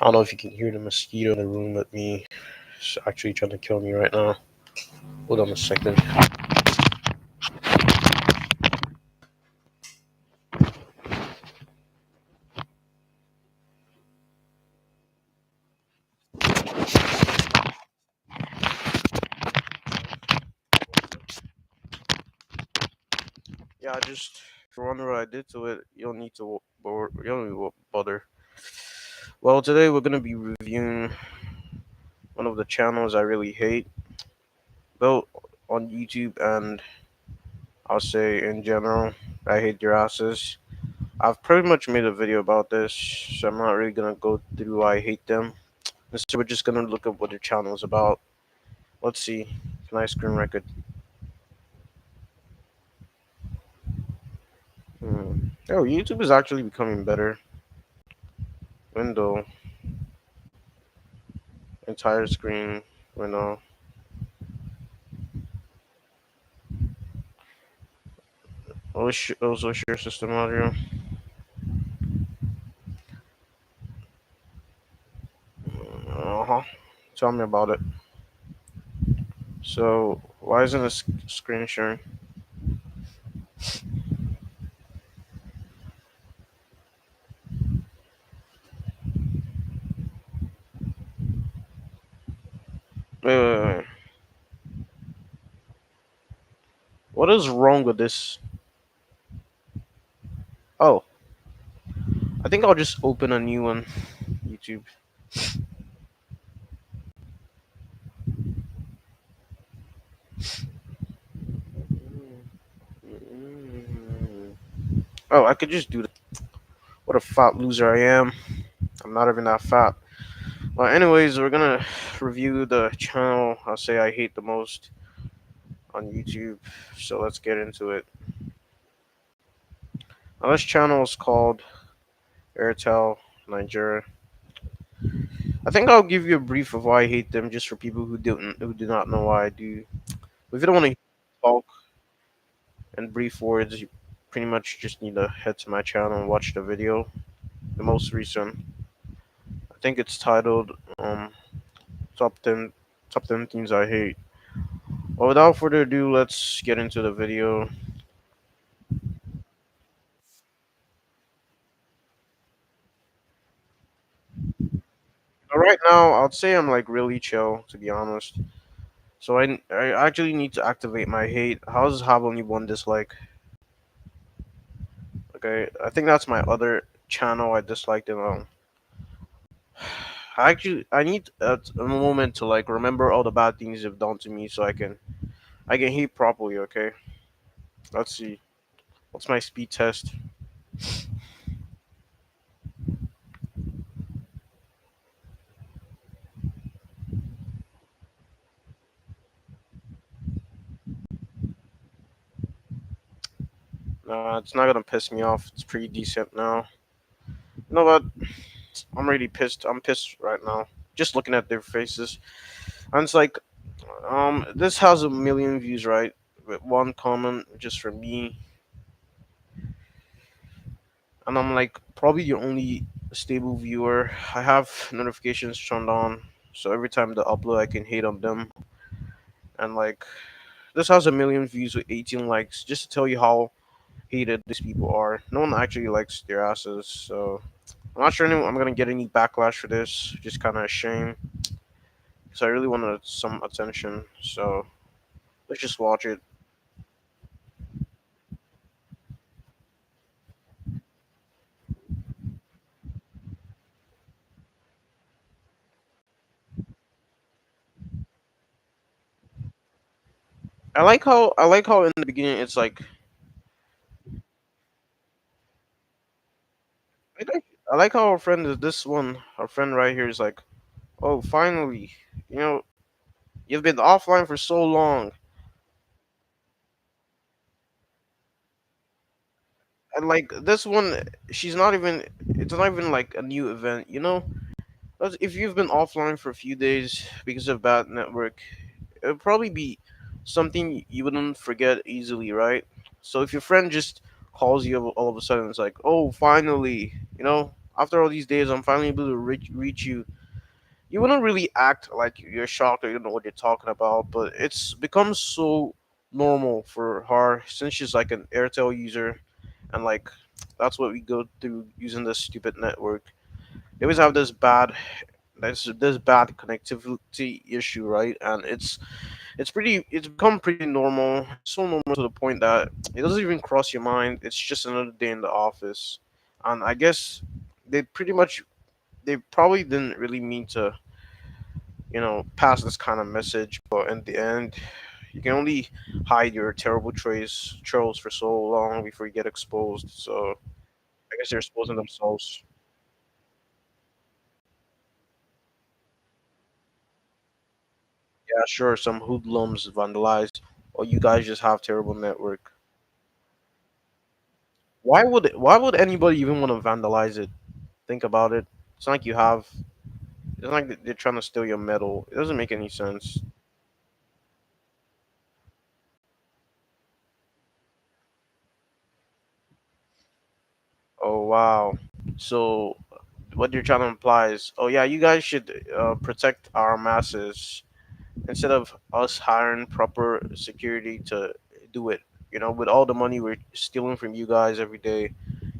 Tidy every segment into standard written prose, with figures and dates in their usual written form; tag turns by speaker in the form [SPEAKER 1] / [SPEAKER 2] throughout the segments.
[SPEAKER 1] I don't know if you can hear the mosquito in the room with me. It's actually trying to kill me right now. Hold on a second. Yeah, just if you wonder what I did to it, you don't need to you don't need to bother. Well, today we're gonna be reviewing one of the channels I really hate, both on YouTube and I'll say in general. I hate your asses. I've pretty much made a video about this, so I'm not really gonna go through why I hate them. Instead, we're just gonna look up what their channel is about. Let's see. Can I screen record? Oh, YouTube is actually becoming better. Window, entire screen, window. Also share system audio. Uh huh. Tell me about it. So, why isn't it screen sharing? Wait. What is wrong with this? Oh, I think I'll just open a new one. YouTube. Oh, I could just do that. What a fat loser I am. I'm not even that fat. Well, anyways, we're gonna review the channel I'll say I hate the most on YouTube. So let's get into it. Now, this channel is called Airtel Nigeria. I think I'll give you a brief of why I hate them, just for people who do not know why I do. If you don't want to talk in brief words, you pretty much just need to head to my channel and watch the video. The most recent. I think it's titled top 10 things I hate. Well, without further ado, let's get into the video. Right now, I'd say I'm like really chill, to be honest. So I actually need to activate my hate. How does have only one dislike? Okay, I think that's my other channel I disliked. I need a moment to like remember all the bad things you've done to me, so I can hate properly. Okay, let's see. What's my speed test? It's not gonna piss me off. It's pretty decent now. You know what? I'm really pissed. I'm pissed right now. Just looking at their faces, and it's like, this has a million views, right? With one comment just for me, and I'm like probably the only stable viewer. I have notifications turned on, so every time they upload, I can hate on them. And like, this has a million views with 18 likes, just to tell you how hated these people are. No one actually likes their asses, so I'm not sure I'm gonna get any backlash for this. Just kind of a shame, because I really wanted some attention. So let's just watch it. I like how in the beginning it's like I like how our friend is this one. Our friend right here is like, oh, finally, you know, you've been offline for so long, and like this one, she's not even. It's not even like a new event, you know. If you've been offline for a few days because of bad network, it'll probably be something you wouldn't forget easily, right? So if your friend just calls you all of a sudden, it's like, oh, finally, you know. after all these days, I'm finally able to reach you. You wouldn't really act like you're shocked or you don't know what you're talking about, but it's become so normal for her since she's like an Airtel user, and like that's what we go through using this stupid network. They always have this bad connectivity issue, right? And it's become pretty normal. It's so normal to the point that it doesn't even cross your mind. It's just another day in the office, and I guess they pretty much they probably didn't really mean to pass this kind of message, but in the end, you can only hide your terrible trails for so long before you get exposed. So I guess they're exposing themselves. Yeah, sure, some hoodlums vandalized, or you guys just have terrible network. Why would anybody even want to vandalize it? Think about it. It's not like you have. It's not like they're trying to steal your metal. It doesn't make any sense. Oh wow. So what you're trying to imply is, oh yeah, you guys should protect our masses instead of us hiring proper security to do it. With all the money we're stealing from you guys every day,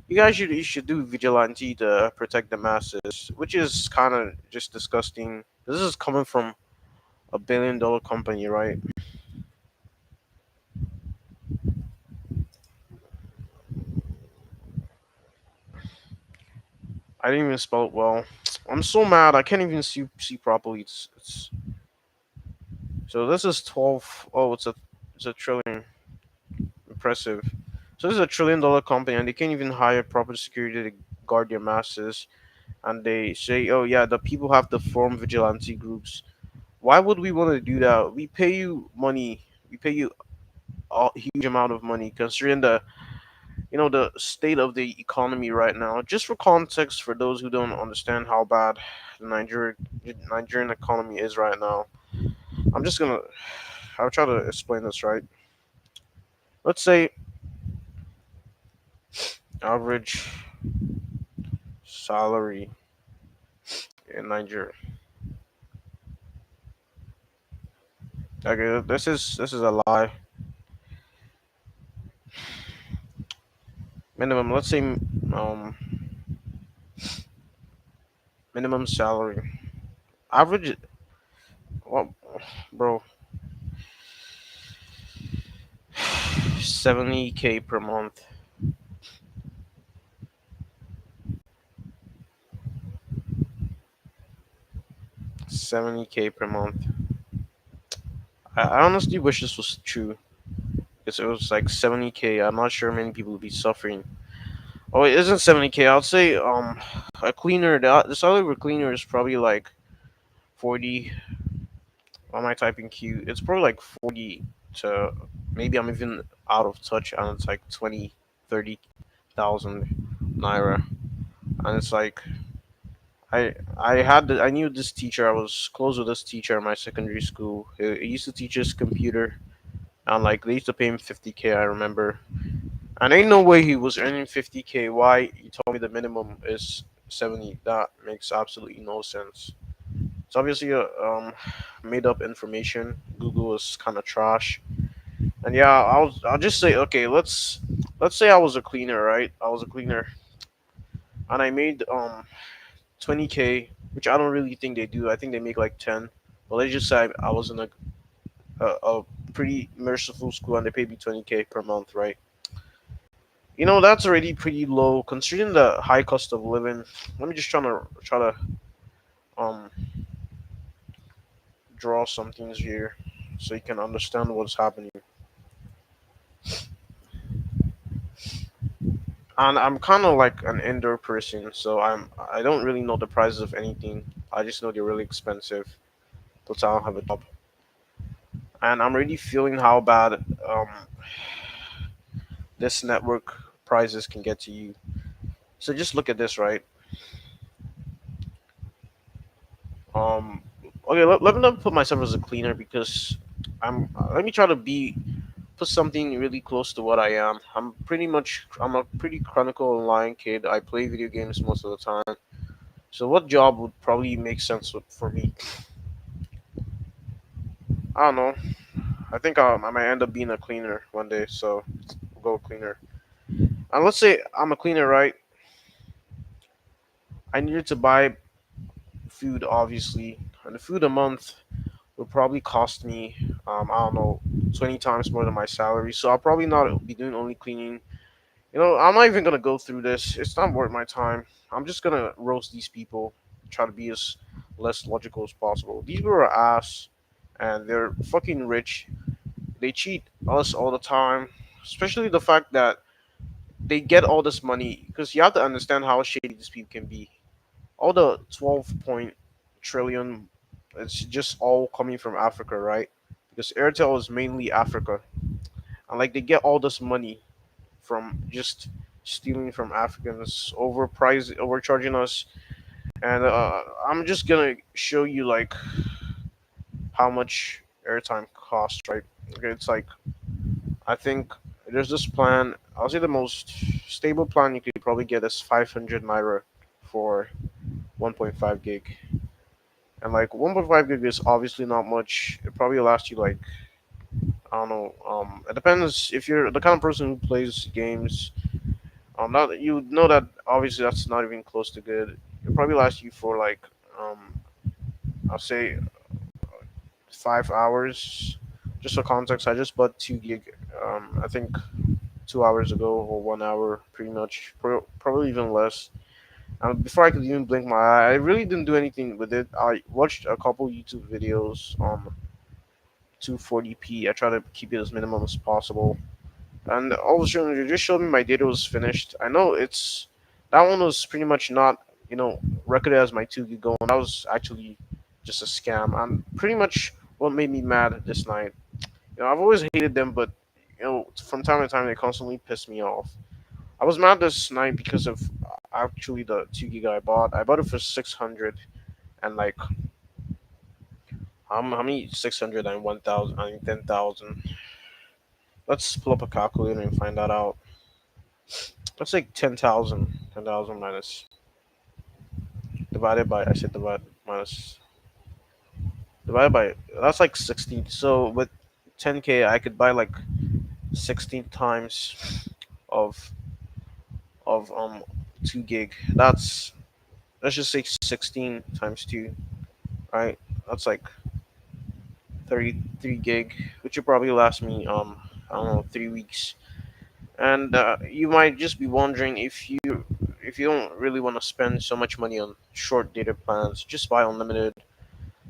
[SPEAKER 1] you should do vigilante to protect the masses, which is kind of just disgusting. This is coming from a billion-dollar company, right? I didn't even spell it well. I'm so mad. I can't even see properly. So this is 12. Oh, it's a trillion. Impressive. So this is $1 trillion company, and they can't even hire proper security to guard their masses. And they say, oh yeah, the people have to form vigilante groups. Why would we want to do that? We pay you money. We pay you a huge amount of money, considering the state of the economy right now. Just for context, for those who don't understand how bad the Nigerian economy is right now, I'm just gonna I'll try to explain this right. Let's say average salary in Nigeria. Okay, this is a lie. Minimum, let's say minimum salary. Average, well, bro, 70K per month. 70K per month. I honestly wish this was true. Because it was like 70K. I'm not sure many people would be suffering. Oh, it isn't 70K. I'll say a cleaner. The salary of a cleaner is probably like 40. Why am I typing Q? It's probably like 40 to maybe I'm even out of touch, and it's like 20, 30,000 naira. And it's like I knew this teacher. I was close with this teacher in my secondary school. He used to teach us computer, and like they used to pay him 50K. I remember, and ain't no way he was earning 50K. Why you told me the minimum is 70? That makes absolutely no sense. It's obviously a made up information. Google is kind of trash. And yeah, I'll just say okay. Let's say I was a cleaner, right? I was a cleaner, and I made 20K, which I don't really think they do. I think they make like 10. But let's just say I was in a pretty merciful school and they paid me 20K per month, right? That's already pretty low considering the high cost of living. Let me just try to um draw some things here so you can understand what's happening. And I'm kind of like an indoor person, so I don't really know the prices of anything. I just know they're really expensive. Plus, I don't have a job, and I'm really feeling how bad this network prices can get to you. So just look at this, right? Okay, let me not put myself as a cleaner because let me try to be put something really close to what I am. I'm a pretty chronicle online kid. I play video games most of the time. So what job would probably make sense for me? I don't know. I think I might end up being a cleaner one day. So we'll go cleaner. And let's say I'm a cleaner, right? I needed to buy food, obviously, and the food a month would probably cost me, I don't know, 20 times more than my salary. So I'll probably not be doing only cleaning. You know, I'm not even gonna go through this. It's not worth my time. I'm just gonna roast these people, try to be as less logical as possible. These people are ass, and they're fucking rich. They cheat us all the time, especially the fact that they get all this money. Because you have to understand how shady these people can be. All the 12 point trillion, it's just all coming from Africa, right? Because Airtel is mainly Africa, and like they get all this money from just stealing from Africans, overcharging us. And I'm just gonna show you like how much airtime costs, right? Okay, it's like I think there's this plan. I'll say the most stable plan you could probably get is 500 naira for 1.5 gig. And like 1.5 gig is obviously not much. It probably lasts you like I don't know. It depends if you're the kind of person who plays games. Not you know that obviously that's not even close to good. It probably lasts you for like I'll say 5 hours. Just for context, I just bought 2 gig. I think 2 hours ago or 1 hour, pretty much, probably even less. Before I could even blink my eye, I really didn't do anything with it. I watched a couple YouTube videos on 240p. I try to keep it as minimum as possible. And all of a sudden, it just showed me my data was finished. I know it's that one was pretty much not, recorded as my 2 gig going. That was actually just a scam. And pretty much what made me mad this night. I've always hated them, but from time to time they constantly piss me off. I was mad this night because of actually the 2 gig I bought. I bought it for 600 and like how many 600 and 1,000 and 10,000. Let's pull up a calculator and find that out. Let's say 10,000. 10,000 minus divided by I said divide minus divided by that's like 16. So with 10k I could buy like 16 times of of 2 gig. Let's just say 16 times 2, right? That's like 33 gig, which would probably last me I don't know 3 weeks. And you might just be wondering if you don't really want to spend so much money on short data plans, just buy unlimited.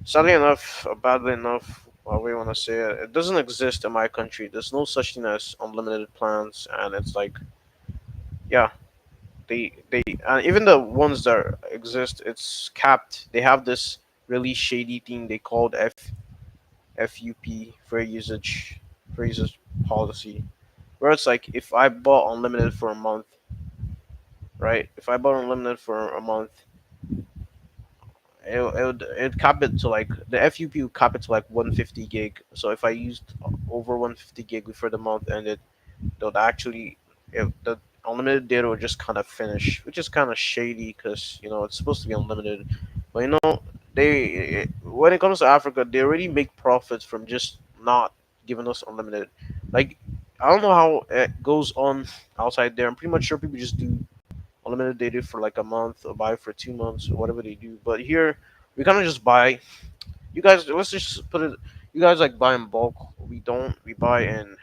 [SPEAKER 1] Sadly enough, badly enough, however you want to say it, it doesn't exist in my country. There's no such thing as unlimited plans, and it's like, yeah, they and even the ones that exist, it's capped. They have this really shady thing they called FUP, fair usage policy, where it's like if I bought unlimited for a month, right? If I bought unlimited for a month, it cap it to like the FUP would cap it to like 150 gig. So if I used over 150 gig before the month ended, they'll actually if the unlimited data would just kind of finish, which is kind of shady because it's supposed to be unlimited. But they when it comes to Africa, they already make profits from just not giving us unlimited. Like I don't know how it goes on outside there. I'm pretty much sure people just do unlimited data for like a month or buy for 2 months or whatever they do. But here we kind of just buy. You guys, let's just put it. You guys like buy in bulk. We don't. We buy in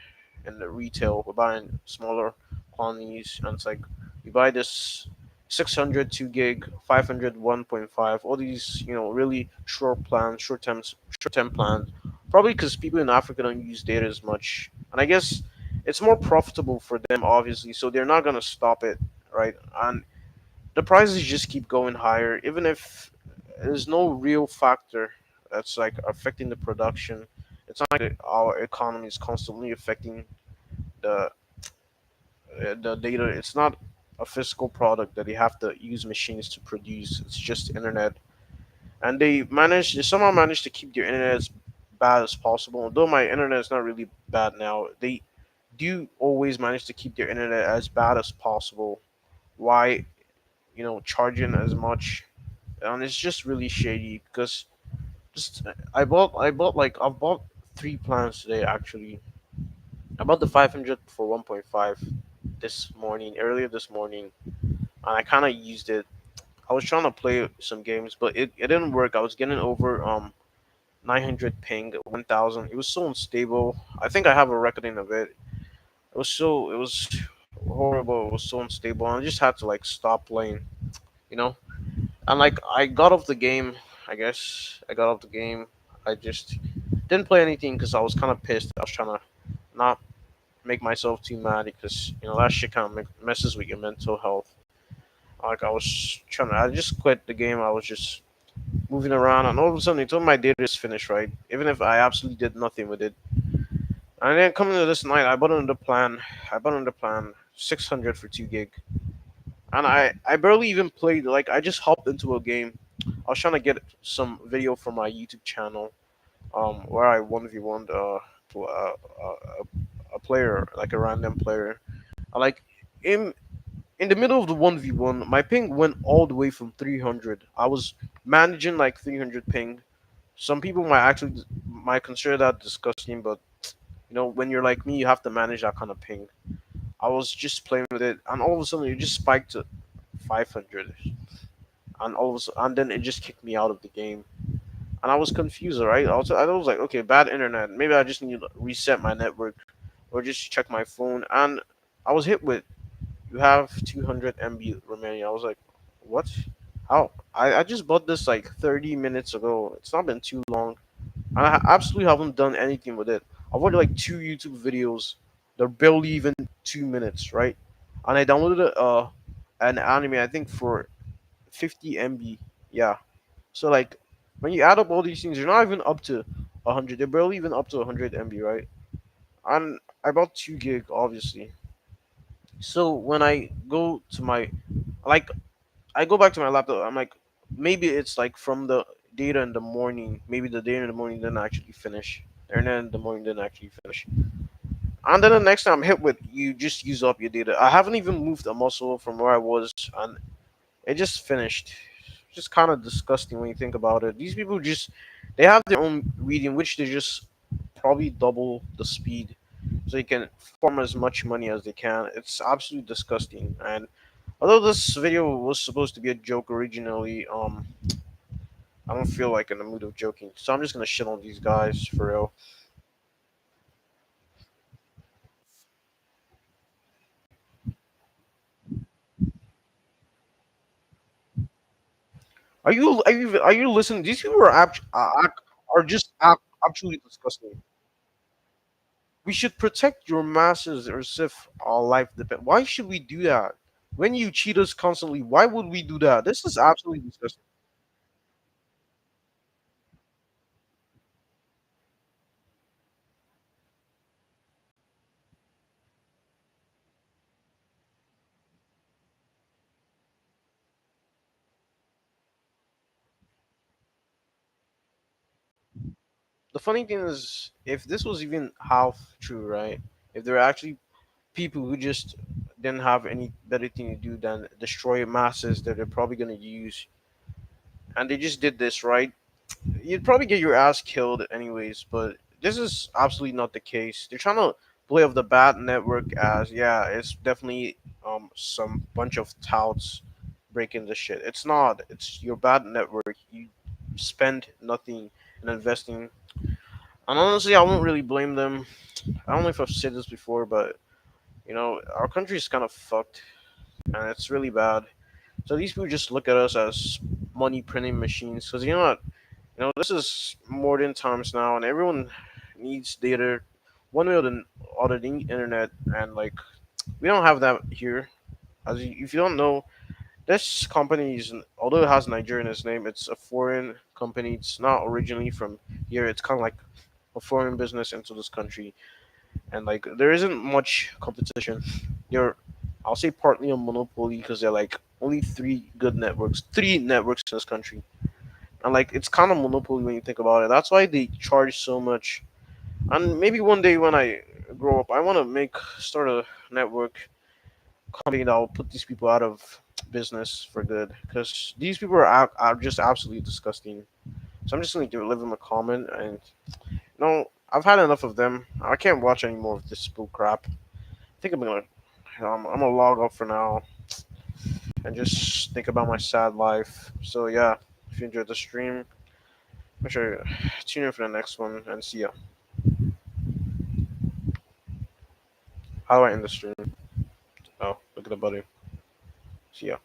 [SPEAKER 1] the retail. We're buying smaller quantities, and it's like we buy this 600 2 gig, 500 1.5. All these really short plans, short term plans. Probably because people in Africa don't use data as much, and I guess it's more profitable for them, obviously. So they're not gonna stop it, right? And the prices just keep going higher, even if there's no real factor that's like affecting the production. It's not like our economy is constantly affecting the the data. It's not a physical product that they have to use machines to produce. It's just internet, and they somehow manage to keep their internet as bad as possible. Although my internet is not really bad now, do always manage to keep their internet as bad as possible. Why, charging as much? And it's just really shady because just I've bought three plans today actually. I bought the 500 for 1.5 this morning, earlier this morning, and I kind of used it. I was trying to play some games, but it didn't work. I was getting over 900 ping, 1000. It was so unstable. I think I have a recording of it. It was horrible. It was so unstable. And I just had to like stop playing, you know. And like I got off the game. I guess I got off the game. I just didn't play anything because I was kind of pissed. I was trying to not make myself too mad because that shit kind of messes with your mental health. Like I was trying to, I just quit the game. I was just moving around, and all of a sudden, it told my data is finished. Right, even if I absolutely did nothing with it. And then coming to this night, I bought another plan. I bought another plan, 600 for 2 gig, and I barely even played. Like I just hopped into a game. I was trying to get some video for my YouTube channel, where I 1v1 a player, like a random player. I like in in the middle of the 1v1, my ping went all the way from 300. I was managing like 300 ping. Some people might consider that disgusting, but when you're like me, you have to manage that kind of ping. I was just playing with it, and all of a sudden it just spiked to 500, and then it just kicked me out of the game, and I was confused. Right, I was like, okay, bad internet. Maybe I just need to reset my network, or just check my phone, and I was hit with, you have 200 MB remaining. I was like, what? How? I just bought this like 30 minutes ago. It's not been too long. And I absolutely haven't done anything with it. I've watched like two YouTube videos. They're barely even 2 minutes, right? And I downloaded an anime, I think, for 50 MB. Yeah. So, like, when you add up all these things, you're not even up to 100. They're barely even up to 100 MB, right? And I bought 2 gig, obviously. So when I go to my, like, I go back to my laptop. I'm like, maybe it's like from the data in the morning. Maybe the data in the morning didn't actually finish. The internet in the morning didn't actually finish. And then the next time I'm hit with, you just use up your data. I haven't even moved a muscle from where I was, and it just finished. Just kind of disgusting when you think about it. These people just, they have their own reading, which they just probably double the speed so they can farm as much money as they can. It's absolutely disgusting. And although this video was supposed to be a joke originally, I don't feel like in the mood of joking, so I'm just gonna shit on these guys for real. Are you listening? These people are just absolutely disgusting. We should protect your masses as if our life depends. Why should we do that? When you cheat us constantly, why would we do that? This is absolutely disgusting. The funny thing is, if this was even half true, right? If there are actually people who just didn't have any better thing to do than destroy masses that they're probably gonna use, and they just did this, right? You'd probably get your ass killed anyways. But this is absolutely not the case. They're trying to play off the bad network as, yeah, it's definitely some bunch of touts breaking the shit. It's not. It's your bad network. You spend nothing in investing. And honestly, I won't really blame them. I don't know if I've said this before, but our country is kind of fucked, and it's really bad. So these people just look at us as money printing machines, because what? This is modern times now, and everyone needs data, one way or the other. They need internet, and like we don't have that here. If you don't know, this company is, although it has Nigeria in its name, it's a foreign company. It's not originally from here. It's kind of like a foreign business into this country, and like there isn't much competition. They're, I'll say, partly a monopoly because they're like only three networks in this country, and like it's kind of monopoly when you think about it. That's why they charge so much. And maybe one day when I grow up, I want to start a network company that will put these people out of business for good. Because these people are just absolutely disgusting. So I'm just going to leave them a comment. And I've had enough of them. I can't watch any more of this bull crap. I think I'm gonna log off for now and just think about my sad life. So yeah, if you enjoyed the stream, make sure you tune in for the next one and see ya. How do I end the stream? Oh, look at the buddy. See ya.